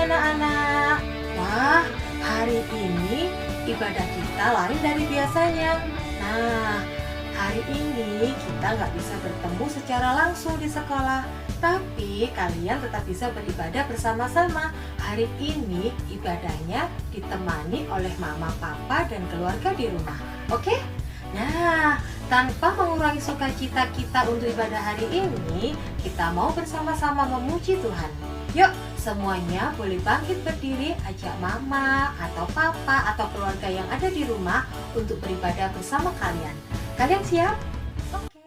anak-anak. Wah, hari ini ibadah kita lain dari biasanya. Nah, hari ini kita nggak bisa bertemu secara langsung di sekolah, tapi kalian tetap bisa beribadah bersama-sama. Hari ini ibadahnya ditemani oleh mama, papa, dan keluarga di rumah. Oke? Nah, tanpa mengurangi sukacita kita untuk ibadah hari ini, kita mau bersama-sama memuji Tuhan. Yuk, semuanya boleh bangkit berdiri, ajak mama atau papa atau keluarga yang ada di rumah untuk beribadah bersama kalian. Kalian siap? Oke.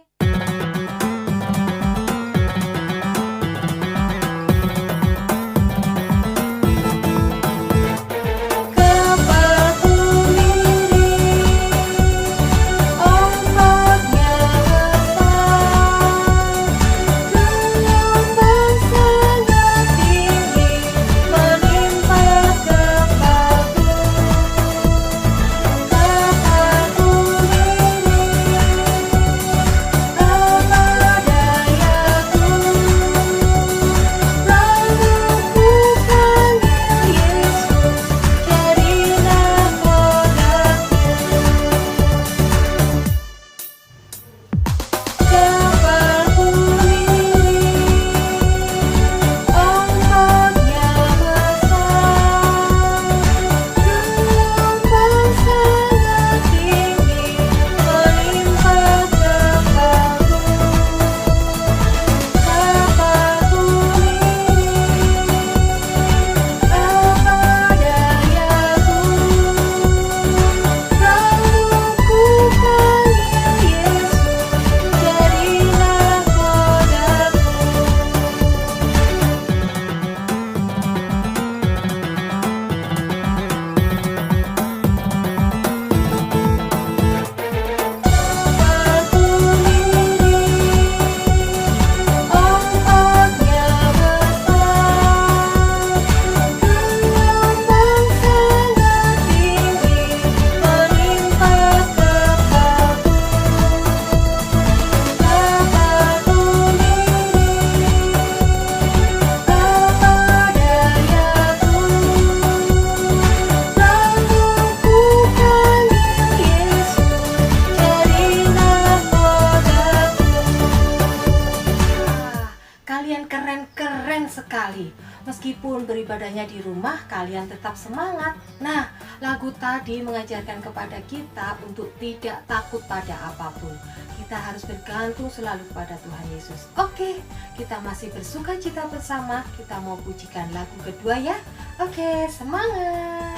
Kalian keren-keren sekali. Meskipun beribadahnya di rumah, kalian tetap semangat. Nah, lagu tadi mengajarkan kepada kita untuk tidak takut pada apapun. Kita harus bergantung selalu kepada Tuhan Yesus. Oke, kita masih bersuka cita bersama. Kita mau pujikan lagu kedua ya. Oke, semangat.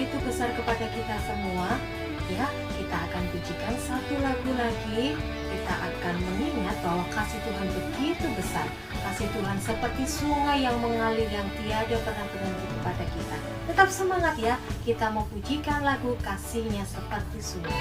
begitu besar kepada kita semua. Ya, kita akan pujikan satu lagu lagi. Kita akan mengingat bahwa kasih Tuhan begitu besar. Kasih Tuhan seperti sungai yang mengalir yang tiada pernah berhenti kepada kita. Tetap semangat ya, kita mau pujikan lagu Kasihnya Seperti Sungai.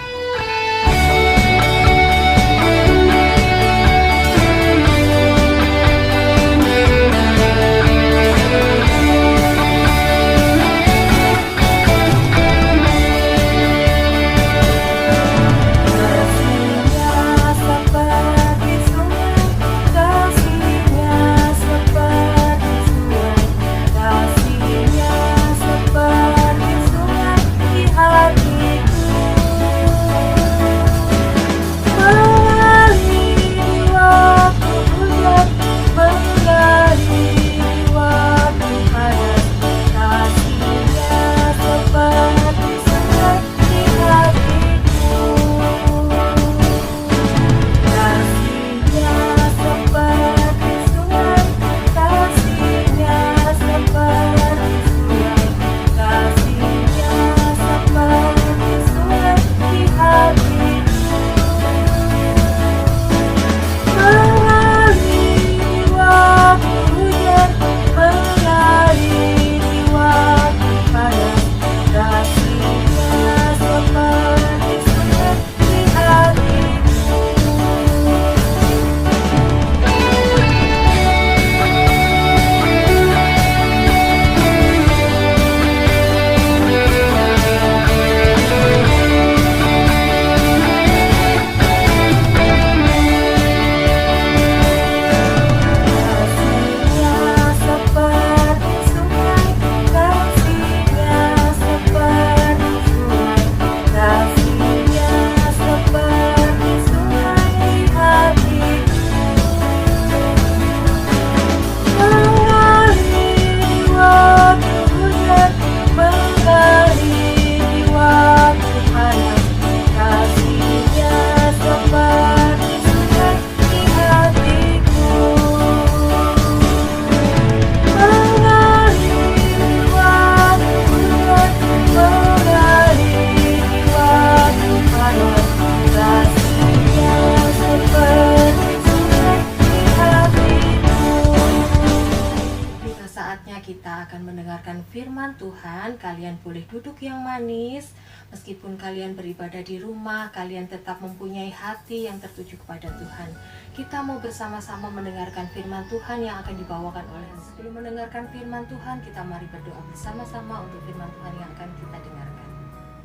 Kita akan mendengarkan firman Tuhan. Kalian boleh duduk yang manis. Meskipun kalian beribadah di rumah, kalian tetap mempunyai hati yang tertuju kepada Tuhan. Kita mau bersama-sama mendengarkan firman Tuhan yang akan dibawakan oleh. Sebelum mendengarkan firman Tuhan, kita mari berdoa bersama-sama untuk firman Tuhan yang akan kita dengarkan.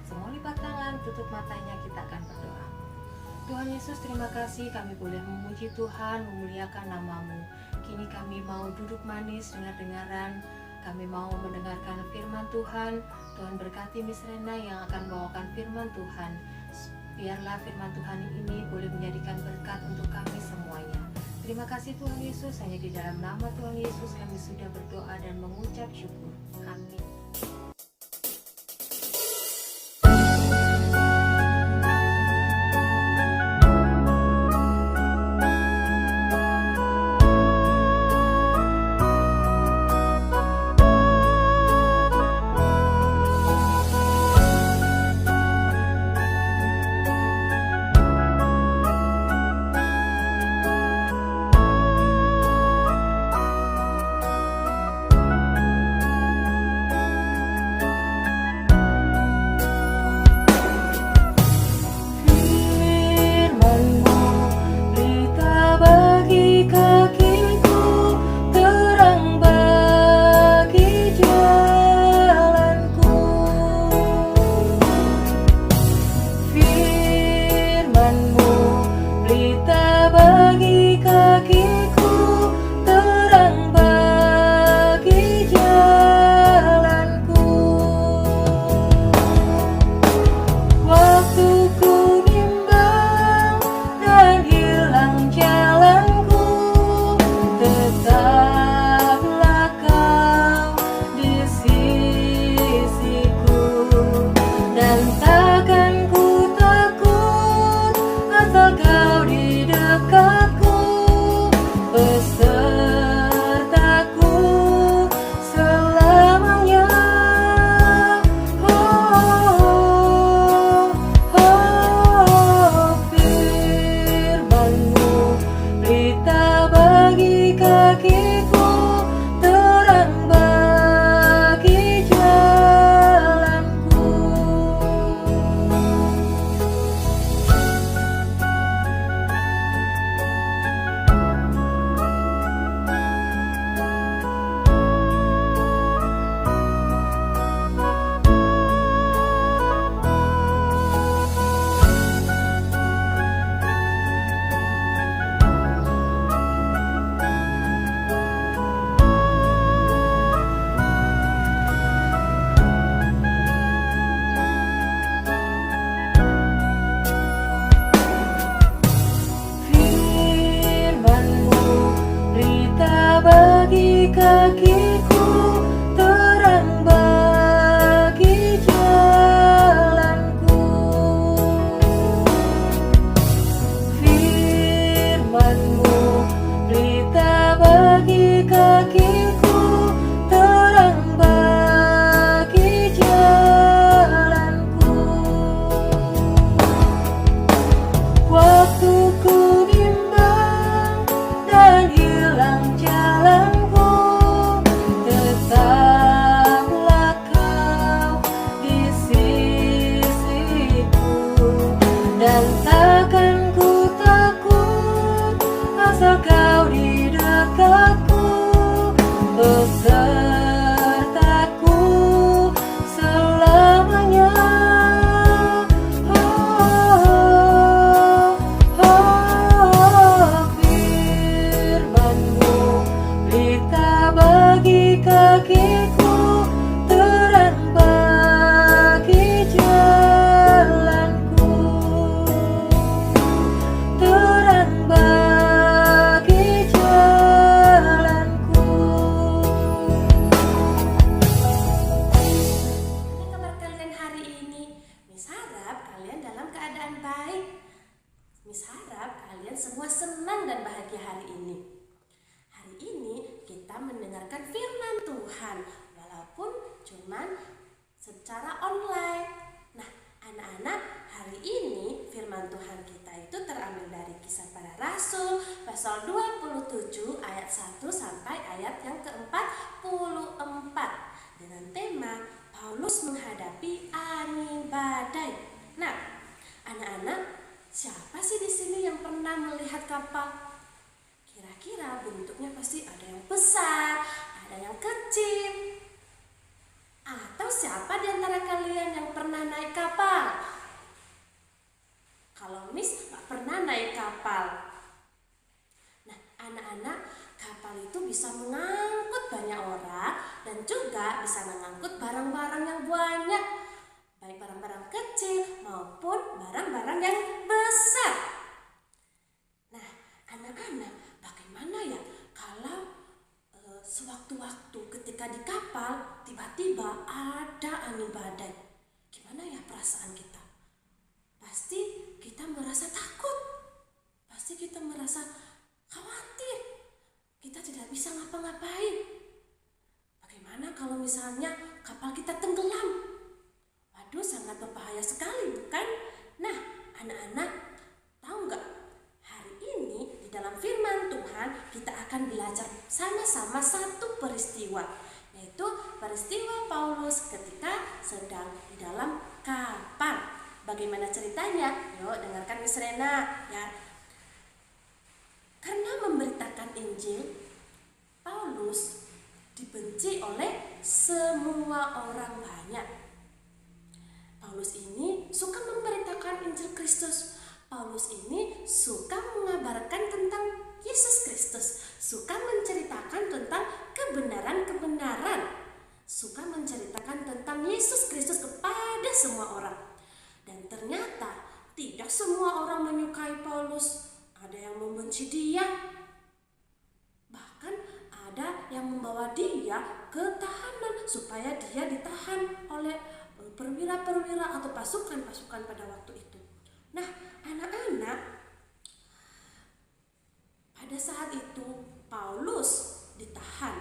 Semua lipat tangan, tutup matanya, kita akan berdoa. Tuhan Yesus, terima kasih kami boleh memuji Tuhan, memuliakan nama-Mu. Kini kami mau duduk manis dengar-dengaran. Kami mau mendengarkan firman Tuhan. Tuhan berkati Miss Rena yang akan bawakan firman Tuhan. Biarlah firman Tuhan ini boleh menjadikan berkat untuk kami semuanya. Terima kasih Tuhan Yesus, hanya di dalam nama Tuhan Yesus kami sudah berdoa dan mengucap syukur. Amin. dengan secara online. Nah, anak-anak, hari ini firman Tuhan kita itu terambil dari Kisah Para Rasul pasal 27 ayat 1 sampai ayat yang ke-44 dengan tema Paulus menghadapi angin badai. Nah, anak-anak, siapa sih di sini yang pernah melihat kapal? Kira-kira bentuknya pasti ada yang besar, ada yang kecil. Atau siapa di antara kalian yang pernah naik kapal? Kalau Miss nggak pernah naik kapal. Nah, anak-anak, kapal itu bisa mengangkut banyak orang dan juga bisa mengangkut barang-barang yang banyak, baik barang-barang kecil maupun barang-barang yang besar. Nah, anak-anak, bagaimana ya kalau sewaktu-waktu ketika di kapal tiba-tiba ada angin badai? Gimana ya perasaan kita? Pasti kita merasa takut, pasti kita merasa khawatir, kita tidak bisa ngapa-ngapain. Bagaimana kalau misalnya kapal kita tenggelam? Waduh, sangat berbahaya sekali, bukan? Nah, anak-anak, tahu nggak? Hari ini di dalam firman Tuhan kita akan belajar sama-sama satu peristiwa, yaitu peristiwa Paulus ketika sedang di dalam kapal. Bagaimana ceritanya? Yuk dengarkan Miss Rena ya. Karena memberitakan Injil, Paulus dibenci oleh semua orang banyak. Paulus ini suka memberitakan Injil Kristus. Paulus ini suka mengabarkan tentang Yesus Kristus, suka menceritakan tentang kebenaran-kebenaran, suka menceritakan tentang Yesus Kristus kepada semua orang. Dan ternyata tidak semua orang menyukai Paulus. Ada yang membenci dia, bahkan ada yang membawa dia ke tahanan supaya dia ditahan oleh perwira-perwira atau pasukan-pasukan pada waktu itu. Nah, anak-anak, pada saat itu Paulus ditahan,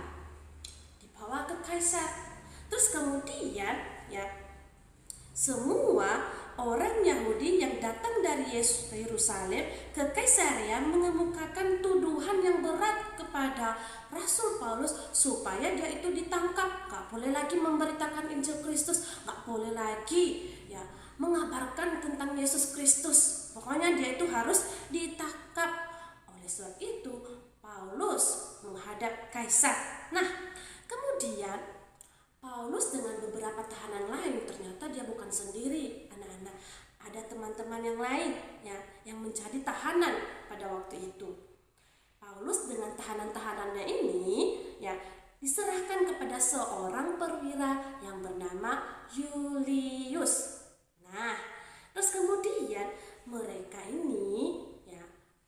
dibawa ke Kaisar. Terus kemudian ya, semua orang Yahudi yang datang dari Yerusalem ke Kaisarea mengemukakan tuduhan yang berat kepada Rasul Paulus supaya dia itu ditangkap, gak boleh lagi memberitakan Injil Kristus, gak boleh lagi ya mengabarkan tentang Yesus Kristus. Pokoknya dia itu harus ditangkap. Oleh sebab itu Paulus menghadap Kaisar. Nah, kemudian Paulus dengan beberapa tahanan lain, ternyata dia bukan sendiri, anak-anak. Ada teman-teman yang lain ya, yang menjadi tahanan pada waktu itu. Paulus dengan tahanan-tahanannya ini ya diserahkan kepada seorang perwira yang bernama Julius. Nah, terus kemudian mereka ini ya,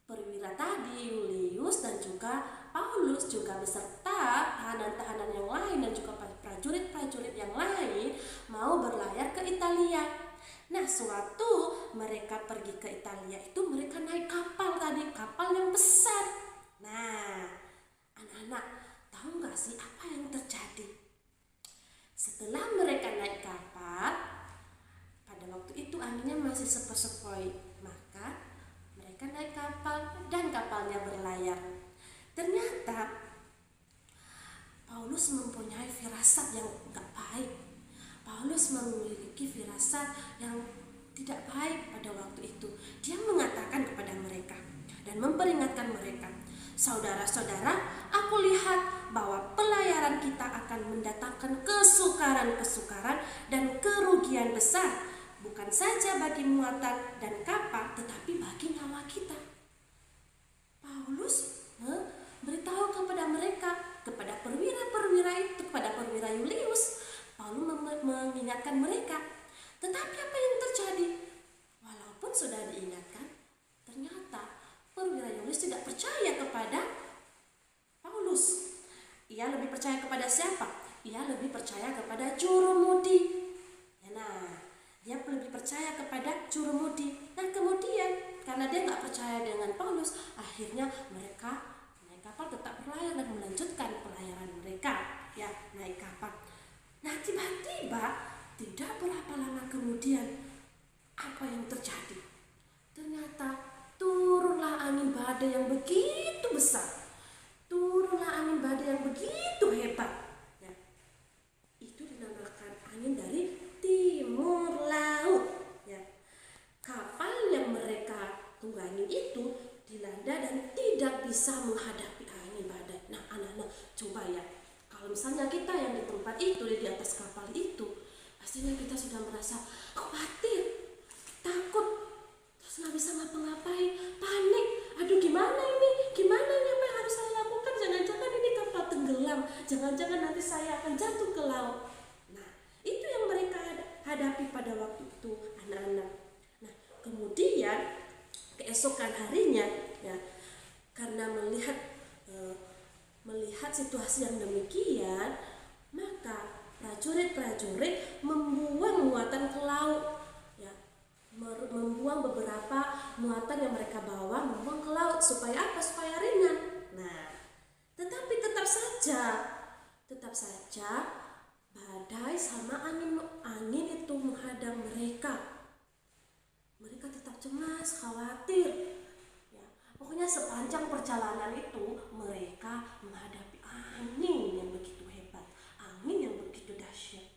perwira tadi Julius dan juga Paulus juga beserta tahanan-tahanan yang lain dan juga prajurit-prajurit yang lain mau berlayar ke Italia. Nah, sewaktu mereka pergi ke Italia itu mereka naik kapal tadi, kapal yang besar. Nah, anak-anak, tahu nggak sih apa yang terjadi? Setelah mereka naik kapal, pada waktu itu anginnya masih sepoi-sepoi, maka mereka naik kapal dan kapalnya berlayar. Ternyata Paulus mempunyai firasat yang gak baik. Paulus memiliki firasat yang tidak baik pada waktu itu. Dia mengatakan kepada mereka dan memperingatkan mereka, saudara-saudara, aku lihat bahwa pelayaran kita akan mendatangkan kesukaran-kesukaran dan kerugian besar, bukan saja bagi muatan dan kapal, tetapi bagi nyawa kita. Paulus beritahu kepada mereka, kepada perwira-perwira itu, kepada perwira Julius. Paulus mengingatkan mereka. Tetapi apa yang terjadi? Walaupun sudah diingatkan, ternyata perwira Julius tidak percaya kepada Paulus. Ia lebih percaya kepada siapa? Ia lebih percaya kepada jurumudi. Nah, dia lebih percaya kepada jurumudi. Nah, kemudian karena dia nggak percaya dengan Paulus, akhirnya mereka naik kapal tetap berlayar dan melanjutkan pelayaran mereka ya, naik kapal. Nah, tiba-tiba tidak berapa lama kemudian, apa yang terjadi? Ternyata turunlah angin badai yang begitu besar. Turunlah angin badai yang begitu hebat. Ya, itu dinamakan angin dari timur laut. Ya, kapal yang mereka tunggangi itu dilanda dan tidak bisa menghadapi angin badai. Nah, anak-anak, coba ya, kalau misalnya kita yang di tempat itu, di atas kapal itu, pastinya kita sudah merasa khawatir, takut, terus nggak bisa ngapa-ngapain, panik. Aduh, gimana ini? Gimana ini? Apa yang harus saya lakukan? Jangan-jangan ini kapal tenggelam. Jangan-jangan nanti saya akan jatuh ke laut. Nah, itu yang mereka hadapi pada waktu itu, anak-anak. Nah, kemudian keesokan harinya, ya, karena melihat situasi yang demikian, maka prajurit-prajurit membuang muatan ke laut, ya, membuang beberapa muatan yang mereka bawa, membuang ke laut supaya apa? Supaya ringan. Nah, tetapi tetap saja badai sama angin itu menghadang mereka. Mereka tetap cemas, khawatir. Ya, pokoknya sepanjang perjalanan itu mereka menghadapi angin yang begitu hebat, angin yang begitu dahsyat.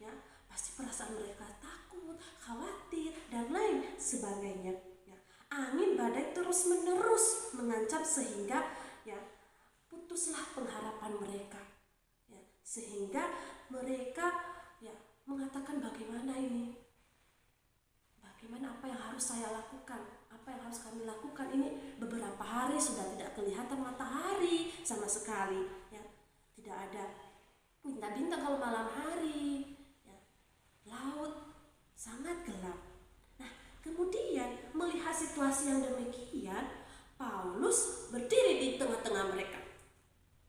Ya, pasti perasaan mereka takut, khawatir, dan lain sebagainya. Ya, angin badai terus-menerus mengancam sehingga ya putuslah pengharapan mereka. Ya, sehingga mereka ya mengatakan, bagaimana ini? Bagaimana, apa yang harus saya lakukan? Apa yang harus kami lakukan? Ini beberapa hari sudah tidak kelihatan matahari sama sekali, ya. Tidak ada bintang-bintang kalau malam hari, ya. Laut sangat gelap. Nah, kemudian melihat situasi yang demikian, Paulus berdiri di tengah-tengah mereka.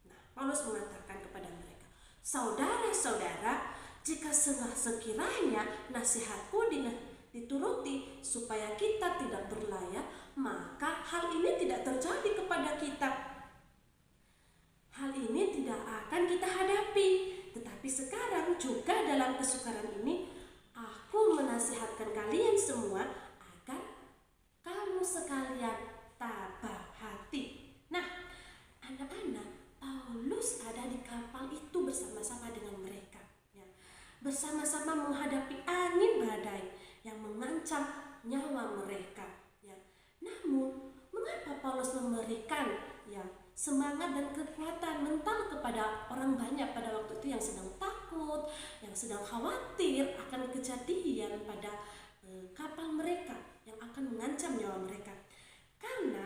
Nah, Paulus mengatakan kepada mereka, saudara-saudara, jika sekiranya nasihatku dituruti supaya kita tidak berlayar, maka hal ini tidak terjadi kepada kita. Hal ini tidak akan kita hadapi. Tetapi sekarang juga dalam kesukaran ini, aku menasihatkan kalian semua agar kamu sekalian tabah hati. Nah, anak-anak, Paulus ada di kapal itu bersama-sama dengan mereka, ya. Bersama-sama menghadapi angin badai yang mengancam nyawa mereka, ya. Namun, mengapa Paulus memberikan ya semangat dan kekuatan mental kepada orang banyak pada waktu itu yang sedang takut, yang sedang khawatir akan kejadian pada kapal mereka yang akan mengancam nyawa mereka? Karena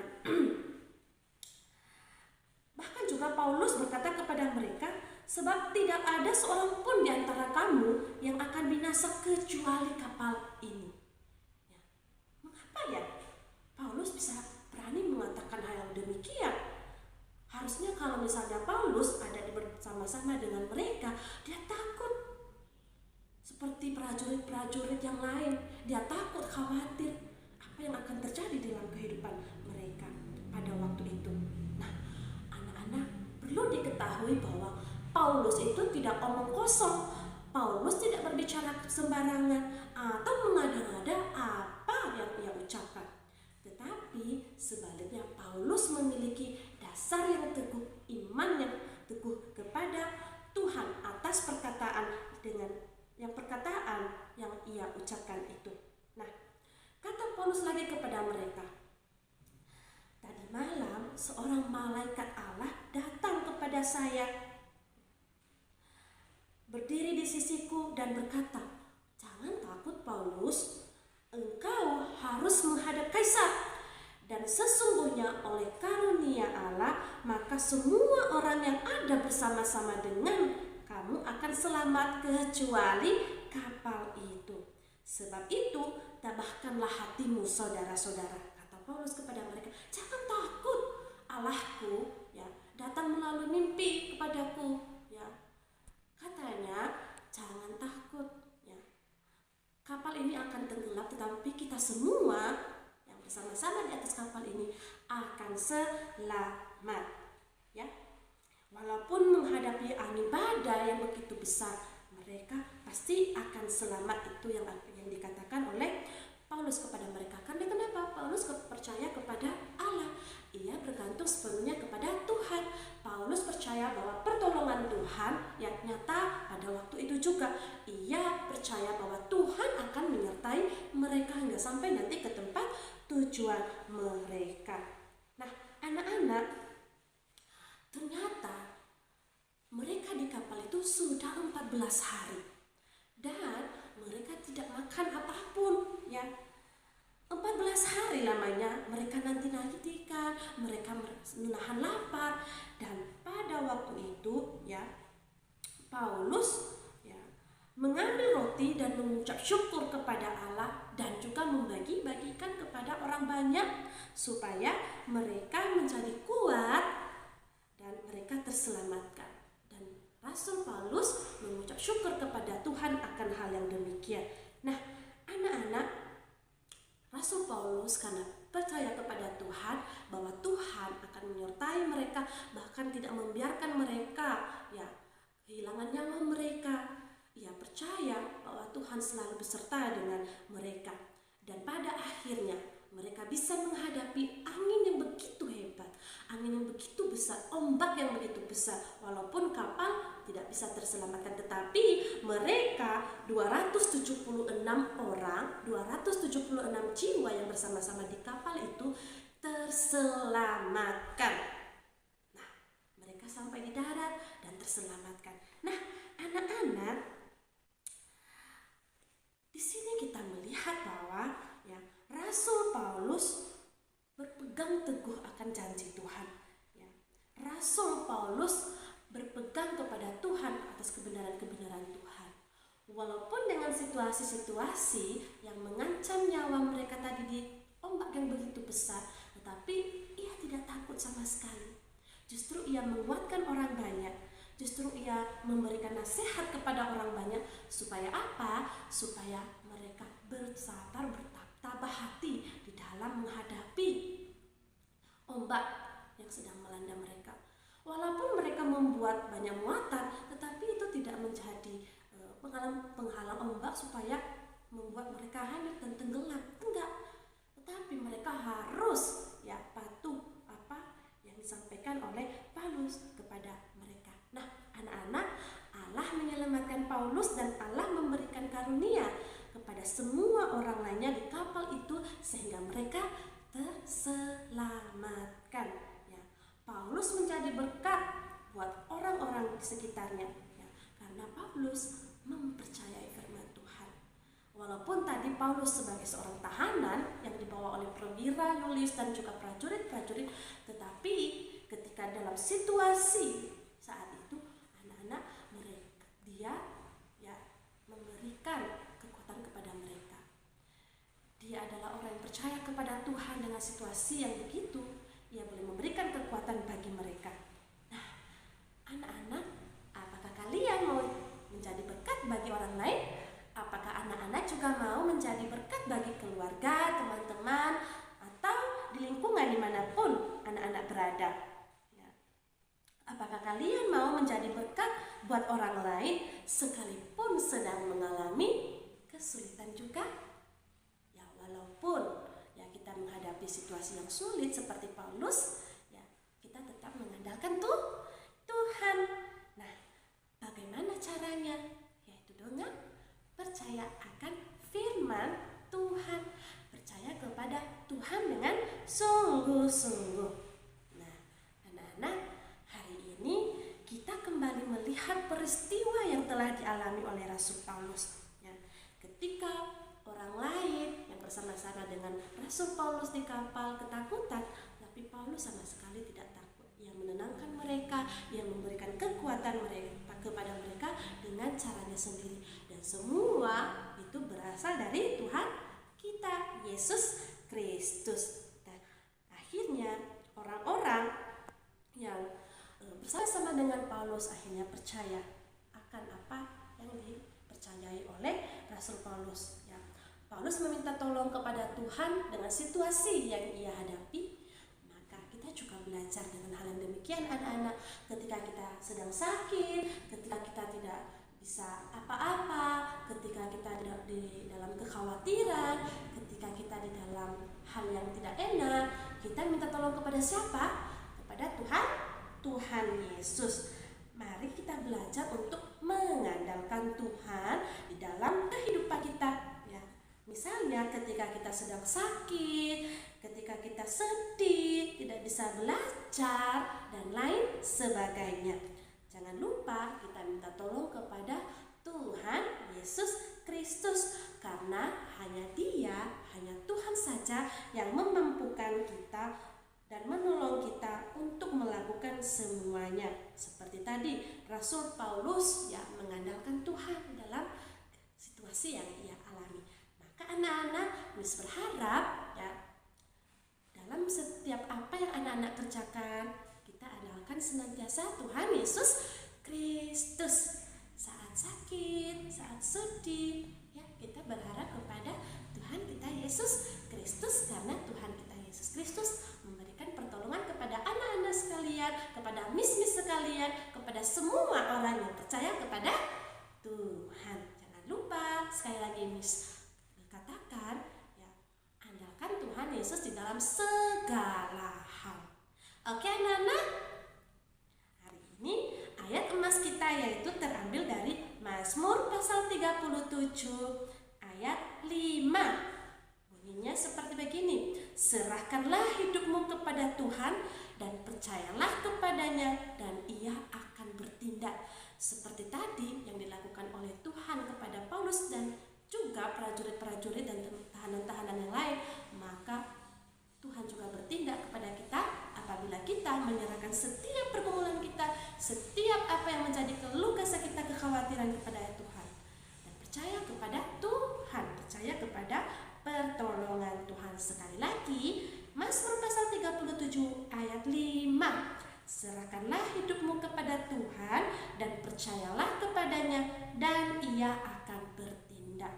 bahkan juga Paulus berkata kepada mereka, sebab tidak ada seorang pun di antara kamu yang akan binasa kecuali kapal ini. Ya. Mengapa ya Paulus bisa berani mengatakan hal yang demikian? Harusnya kalau misalnya Paulus ada bersama-sama dengan mereka, dia takut. Seperti prajurit-prajurit yang lain, dia takut, khawatir apa yang akan terjadi dalam kehidupan mereka pada waktu itu. Nah, anak-anak, perlu diketahui bahwa Paulus itu tidak omong kosong. Paulus tidak berbicara sembarangan atau mengada-ngada apa yang ia ucapkan. Tetapi sebaliknya Paulus memiliki dasar yang teguh, iman yang teguh kepada Tuhan atas perkataan yang ia ucapkan itu. Nah, kata Paulus lagi kepada mereka, tadi malam seorang malaikat Allah datang kepada saya, berdiri di sisiku dan berkata, jangan takut Paulus, engkau harus menghadap Kaisar. Dan sesungguhnya oleh karunia Allah, maka semua orang yang ada bersama-sama dengan kamu akan selamat kecuali kapal itu. Sebab itu, tabahkanlah hatimu saudara-saudara, kata Paulus kepada mereka. Jangan takut, Allahku ya datang melalui mimpi kepadaku, ya. Katanya, jangan takut, ya. Kapal ini akan tenggelam, tetapi kita semua yang bersama-sama di atas kapal ini akan selamat, ya. Walaupun menghadapi angin badai yang begitu besar, mereka pasti akan selamat. Itu yang dikatakan oleh Paulus kepada mereka. Karena kenapa? Paulus percaya kepada Allah. Ia bergantung sepenuhnya kepada Tuhan. Paulus percaya bahwa pertolongan Tuhan yang nyata pada waktu itu juga. Ia percaya bahwa Tuhan akan menyertai mereka hingga sampai nanti ke tempat tujuan mereka. Nah, anak-anak, ternyata mereka di kapal itu sudah 14 hari dan mereka tidak makan apapun, ya. 14 hari lamanya mereka nanti-nantikan, mereka menahan lapar, dan pada waktu itu, ya, Paulus, ya, mengambil roti dan mengucap syukur kepada Allah dan juga membagi-bagikan kepada orang banyak supaya mereka menjadi kuat dan mereka terselamatkan. Dan Rasul Paulus mengucap syukur kepada Tuhan akan hal yang demikian. Nah, anak-anak, Rasul Paulus karena percaya kepada Tuhan bahwa Tuhan akan menyertai mereka, bahkan tidak membiarkan mereka, ya, kehilangan nyawa mereka. Ia percaya bahwa Tuhan selalu beserta dengan mereka, dan pada akhirnya mereka bisa menghadapi angin yang begitu hebat, angin yang begitu besar, ombak yang begitu besar. Walaupun kapal tidak bisa terselamatkan, tetapi mereka 276 orang, 276 jiwa yang bersama-sama di kapal itu terselamatkan. Nah, mereka sampai di darat dan terselamatkan. Nah, anak-anak, di sini kita melihat bahwa, ya, Rasul Paulus berpegang teguh akan janji Tuhan, ya. Rasul Paulus berpegang kepada Tuhan atas kebenaran-kebenaran Tuhan. Walaupun dengan situasi-situasi yang mengancam nyawa mereka tadi di ombak yang begitu besar, tetapi ia tidak takut sama sekali. Justru ia menguatkan orang banyak. Justru ia memberikan nasihat kepada orang banyak. Supaya apa? Supaya mereka bersabar, bertabah hati di dalam menghadapi ombak yang sedang melanda mereka. Walaupun mereka membuat banyak muatan, tetapi itu tidak menjadi penghalang ombak supaya membuat mereka hanyut dan tenggelam. Enggak. Tetapi mereka harus, ya, patuh apa yang disampaikan oleh Paulus kepada mereka. Nah, anak-anak, Allah menyelamatkan Paulus dan Allah memberikan karunia kepada semua orang lainnya di kapal itu sehingga mereka terselamatkan, ya. Paulus menjadi berkat buat orang-orang di sekitarnya, ya, karena Paulus mempercayai firman Tuhan. Walaupun tadi Paulus sebagai seorang tahanan yang dibawa oleh perwira Yulius dan juga prajurit-prajurit, tetapi ketika dalam situasi saat itu, anak-anak, dia, ya, memberikan kekuatan kepada mereka. Dia adalah orang yang percaya kepada Tuhan dengan situasi yang begitu. Ia boleh memberikan kekuatan bagi mereka. Nah, anak-anak, apakah kalian mau menjadi berkat bagi orang lain? Apakah anak-anak juga mau menjadi berkat bagi keluarga, teman-teman, atau di lingkungan dimanapun anak-anak berada? Ya. Apakah kalian mau menjadi berkat buat orang lain sekalipun sedang mengalami kesulitan juga? Ya, walaupun, ya, kita menghadapi situasi yang sulit seperti Paulus, ya, kita tetap mengandalkan Tuhan. Nah, bagaimana caranya? Yaitu dengan percaya akan firman Tuhan, percaya kepada Tuhan dengan sungguh-sungguh. Nah, anak-anak, hari ini kita kembali melihat peristiwa yang telah dialami oleh Rasul Paulus, ya. Ketika orang lain yang bersama-sama dengan Rasul Paulus di kapal ketakutan, tapi Paulus sama sekali tidak takut. Ia menenangkan mereka, ia memberikan kekuatan mereka kepada mereka dengan caranya sendiri. Dan semua itu berasal dari Tuhan kita, Yesus Kristus. Dan akhirnya orang-orang yang bersama-sama dengan Paulus akhirnya percaya akan apa yang dipercayai oleh Rasul Paulus, ya. Paulus meminta tolong kepada Tuhan dengan situasi yang ia hadapi. Maka kita juga belajar dengan hal yang demikian, anak-anak. Ketika kita sedang sakit, ketika kita tidak bisa apa-apa, ketika kita di dalam kekhawatiran, ketika kita di dalam hal yang tidak enak, kita minta tolong kepada siapa? Kepada Tuhan Yesus. Mari kita belajar untuk mengandalkan Tuhan di dalam kehidupan kita, ya. Misalnya ketika kita sedang sakit, ketika kita sedih, tidak bisa belajar dan lain sebagainya. Jangan lupa kita minta tolong kepada Tuhan Yesus Kristus, karena hanya Dia, hanya Tuhan saja yang memampukan kita dan menolong kita untuk melakukan semuanya. Seperti tadi Rasul Paulus yang mengandalkan Tuhan dalam situasi yang ia alami. Maka anak-anak, Miss berharap ya dalam setiap apa yang anak-anak kerjakan, kita andalkan senantiasa Tuhan Yesus Kristus. Saat sakit, saat sedih, ya kita berharap kepada Tuhan kita Yesus Kristus, karena Tuhan kita Yesus Kristus memberikan pertolongan kepada anak-anak sekalian, kepada miss-miss sekalian, kepada semua orang yang percaya kepada Tuhan. Jangan lupa, sekali lagi Miss katakan, ya, andalkan Tuhan Yesus di dalam segala hal. Oke anak-anak, hari ini ayat emas kita yaitu terambil dari Mazmur pasal 37 ayat 5. Bunyinya seperti begini: serahkanlah hidupmu kepada Tuhan dan percayalah kepadanya, dan Ia akan bertindak. Seperti tadi yang dilakukan oleh Tuhan kepada Paulus dan juga prajurit-prajurit dan tahanan-tahanan yang lain, maka Tuhan juga bertindak kepada kita apabila kita menyerahkan setiap pergumulan kita, setiap apa yang menjadi keluh kesah kita, kekhawatiran kepada Tuhan, dan percaya kepada Tuhan, percaya kepada pertolongan Tuhan. Sekali lagi, Mazmur pasal 37 ayat 5. Serahkanlah hidupmu kepada Tuhan dan percayalah kepadanya, dan Ia akan bertindak.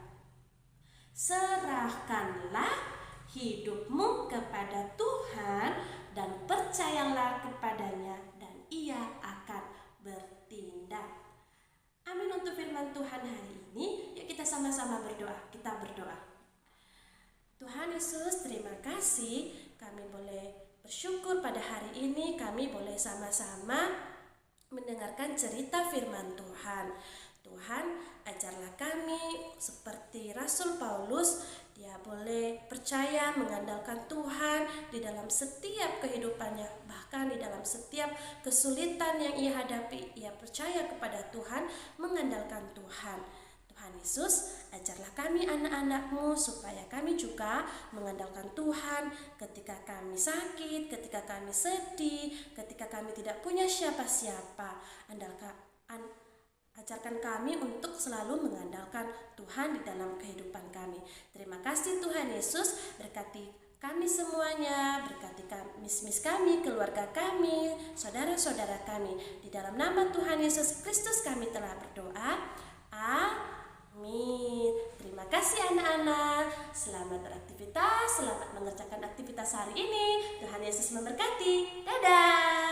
Serahkanlah hidupmu kepada Tuhan dan percayalah kepadanya, dan Ia akan bertindak. Amin untuk firman Tuhan hari ini. Yuk kita sama-sama berdoa. Kita berdoa. Tuhan Yesus, terima kasih kami boleh bersyukur pada hari ini, kami boleh sama-sama mendengarkan cerita firman Tuhan. Tuhan, ajarlah kami seperti Rasul Paulus, dia boleh percaya mengandalkan Tuhan di dalam setiap kehidupannya, bahkan di dalam setiap kesulitan yang ia hadapi, ia percaya kepada Tuhan, mengandalkan Tuhan. Tuhan Yesus, ajarlah kami anak-anak-Mu supaya kami juga mengandalkan Tuhan ketika kami sakit, ketika kami sedih, ketika kami tidak punya siapa-siapa. Ajarkan kami untuk selalu mengandalkan Tuhan di dalam kehidupan kami. Terima kasih Tuhan Yesus, berkati kami semuanya, berkati miss-miss kami, keluarga kami, saudara-saudara kami. Di dalam nama Tuhan Yesus Kristus kami telah berdoa. Amin. Terima kasih anak-anak. Selamat beraktivitas, selamat mengerjakan aktivitas hari ini. Tuhan Yesus memberkati. Dadah.